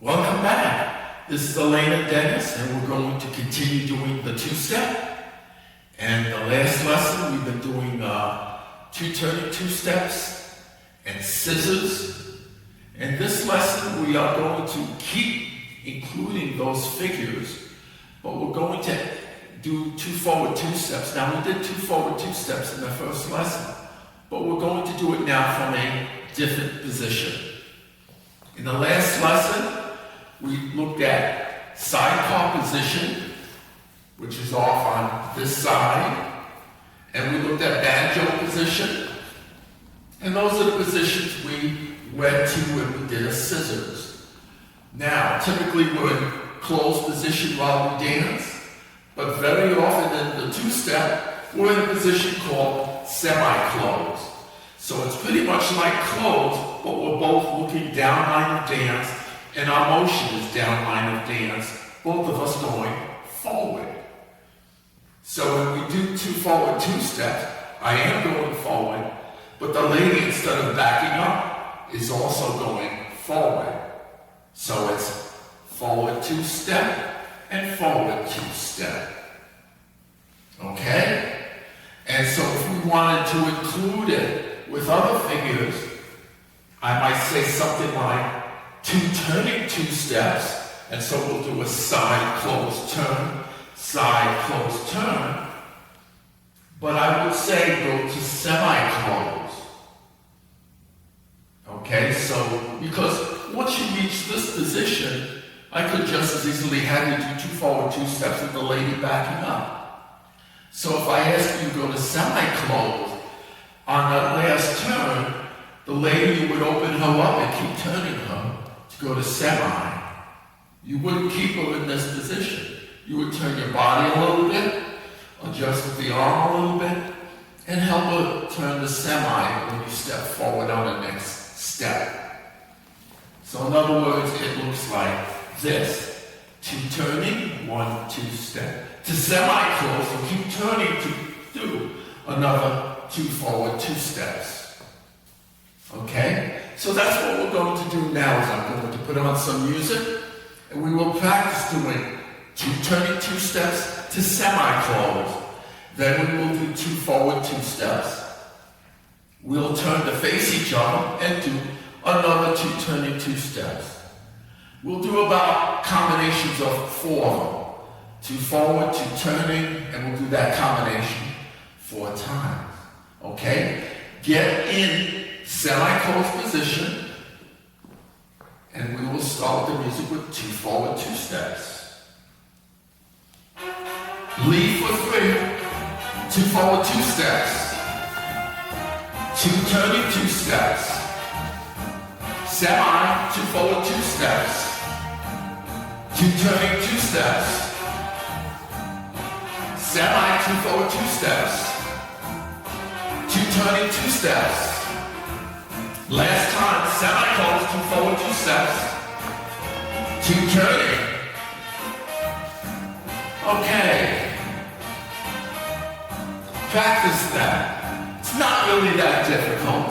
Welcome back. This is Elena Dennis, and we're going to continue doing the two-step. And the last lesson, we've been doing two turning two-steps and scissors. And this lesson, we are going to keep including those figures, but we're going to do two forward two-steps. Now, we did two forward two-steps in the first lesson, but we're going to do it now from a different position. In the last lesson, we looked at sidecar position, which is off on this side, and we looked at banjo position, and those are the positions we went to when we did a scissors. Now, typically we're in closed position while we dance, but very often in the two-step, we're in a position called semi-closed. So it's pretty much like closed, but we're both looking down line of dance, and our motion is down line of dance, both of us going forward. So when we do two forward two steps, I am going forward, but the lady, instead of backing up, is also going forward. So it's forward two step and forward two step. Okay? And so if we wanted to include it with other figures, I might say something like two turning two steps, and so we'll do a side close turn, side close turn. But I would say go to semi-close. Okay, so because once you reach this position, I could just as easily have you do two forward two steps with the lady backing up. So if I ask you to go to semi-close, on that last turn, the lady, you would open her up and keep turning her to go to semi. You wouldn't keep her in this position. You would turn your body a little bit, adjust the arm a little bit, and help her turn to semi when you step forward on the next step. So in other words, it looks like this. Two turning, one, two step. To semi-close, so keep turning to do another two forward two steps. Okay? So that's what we're going to do now is I'm going to put on some music, and we will practice doing two turning two steps to semi-close. Then we will do two forward two steps. We'll turn to face each other and do another two turning two steps. We'll do about combinations of four. Two forward, two turning, and we'll do that combination 4 times. Okay? Get in semi-closed position, and we will start the music with two forward two steps. Lead for 3, two forward two steps, two turning two steps, semi, two forward two steps, two turning two steps, semi, two forward two steps, two turning two steps. Last time, semi-close, two forward two steps, two turning. Okay. Practice that. It's not really that difficult.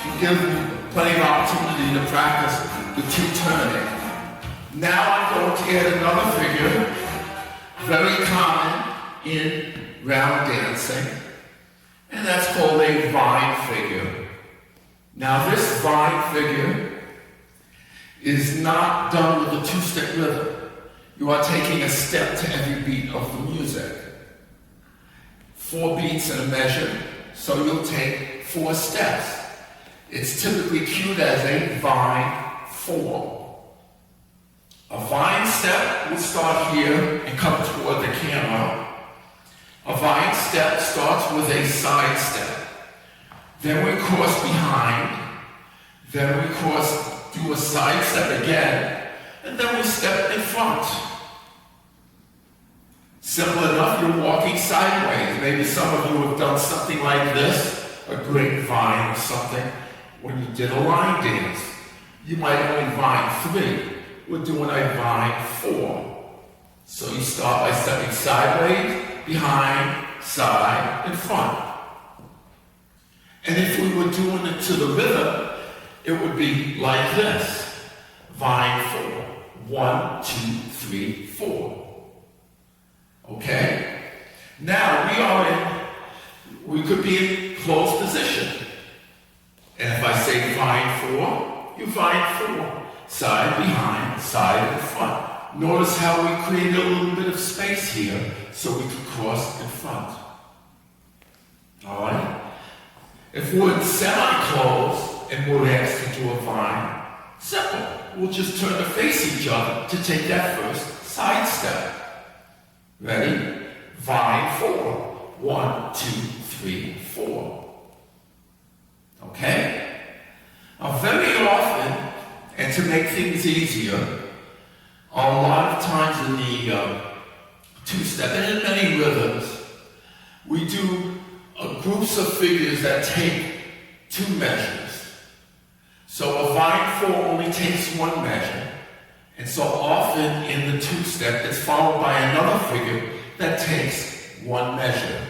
It gives you plenty of opportunity to practice the two turning. Now I'm going to add another figure, very common in round dancing, and that's called a vine figure. Now this vine figure is not done with a two-step rhythm. You are taking a step to every beat of the music. 4 beats in a measure, so you'll take 4 steps. It's typically cued as a vine 4. A vine step will start here and come toward the camera. A vine step starts with a side step. Then we cross behind. Then we do a side step again. And then we step in front. Simple enough, you're walking sideways. Maybe some of you have done something like this, a grapevine or something, when you did a line dance. You might only vine 3. We're doing a vine 4. So you start by stepping sideways, behind, side, and front. And if we were doing it to the rhythm, it would be like this. Vine 4, 1, 2, 3, 4. Okay? Now we could be in closed position. And if I say find 4, you find 4. Side, behind, side, and front. Notice how we created a little bit of space here so we could cross in front. Alright? If we're semi-closed and we're asked to do a vine, simple. We'll just turn to face each other to take that first side step. Ready? Vine 4. 1, 2, 3, 4. Okay? Now very often, and to make things easier, a lot of times in the two-step and in many rhythms, we do groups of figures that take 2 measures. So a vine 4 only takes 1 measure, and so often in the two-step it's followed by another figure that takes 1 measure.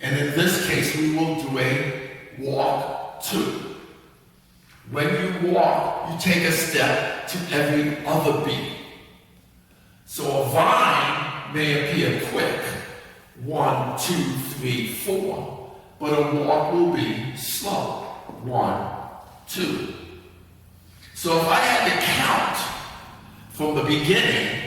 And in this case we will do a walk 2. When you walk, you take a step to every other beat. So a vine may appear quick, 1, 2, 3, 4, but a walk will be slow, 1, 2. So if I had to count from the beginning,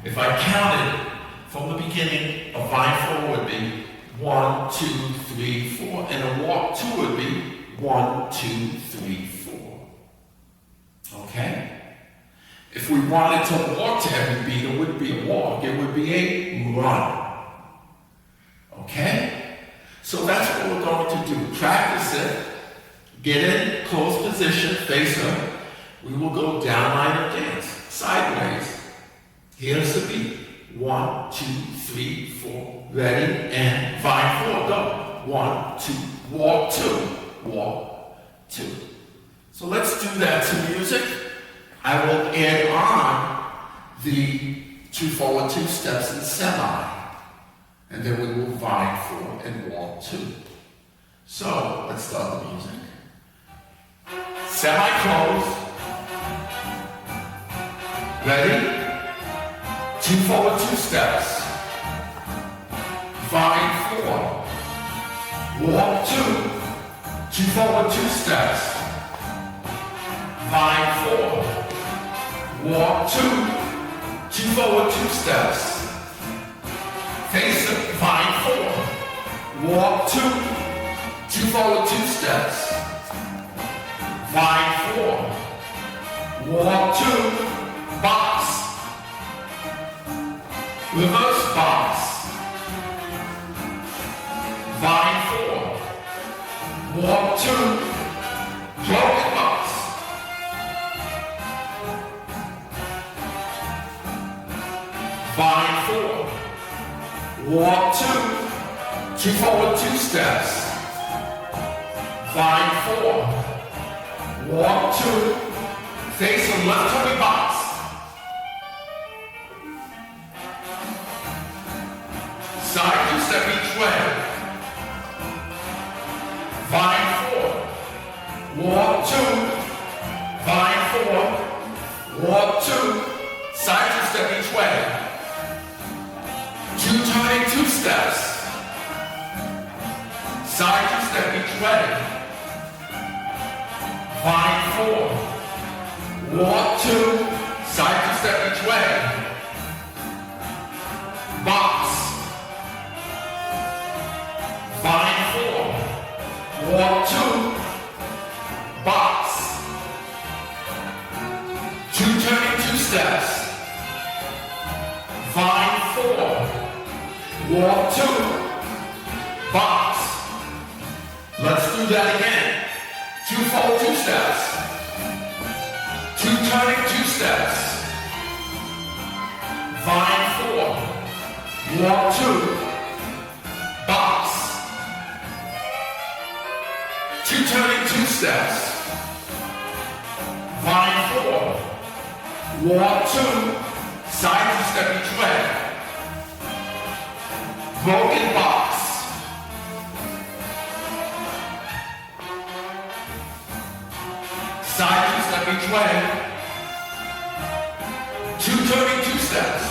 if I counted from the beginning, a vine 4 would be 1, 2, 3, 4, and a walk 2 would be 1, 2, 3, 4. Okay? If we wanted to walk to every beat, it wouldn't be a walk, it would be a run. Okay? So that's what we're going to do. Practice it. Get in close position, face her. We will go down line of dance, sideways. Here's the beat. 1, 2, 3, 4. Ready? And vine 4. Go. 1, 2. Walk 2. Walk 2. So let's do that to music. I will add on the 2 forward 2 steps in semi. And then we will vine 4 and walk 2. So let's start the music. Semi-close. Ready? 2 forward 2 steps. Vine 4. Walk 2. 2 forward 2 steps. Vine 4. Walk 2. 2 forward 2 steps. Face it, vine 4. Walk 2. 2 forward 2 steps. Vine 4. Walk 2. Box. Reverse box. Vine 4. Walk 2. Broken box. Vine 4. Walk 2. 2 forward 2 steps. Vine 4. Walk 2. Face the left turning box. Side 2 step each way. Vine 4. Walk 2. Vine 4. Walk 2. Side 2 step each way. 2 turning 2 steps. Side 2 step each way. Vine 4. Walk 2. Side 2 step each way. Box. Vine 4. Walk 2. Box. 2 turning 2 steps. Vine 4. Walk 2. Box. Let's do that again. 2 forward 2 steps. 2 turning 2 steps. Vine 4. Walk 2. Box. 2 turning 2 steps. Vine 4. Walk 2. Side 2 step each way. Broken box. Side 2 step each way. two turning two steps.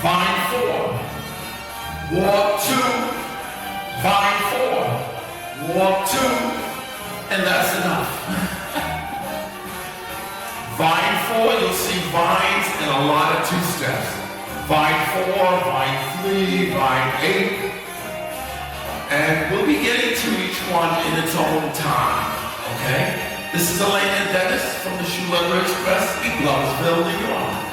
Vine 4. Walk 2. Vine 4. Walk 2. And that's enough. Vine 4, you'll see vines and a lot of two steps. Vine 4, vine 3, vine 8. And we'll be getting to each one in its own time, okay? This is Elaine and Dennis from the Shoe Leather Express in Gloversville, New York.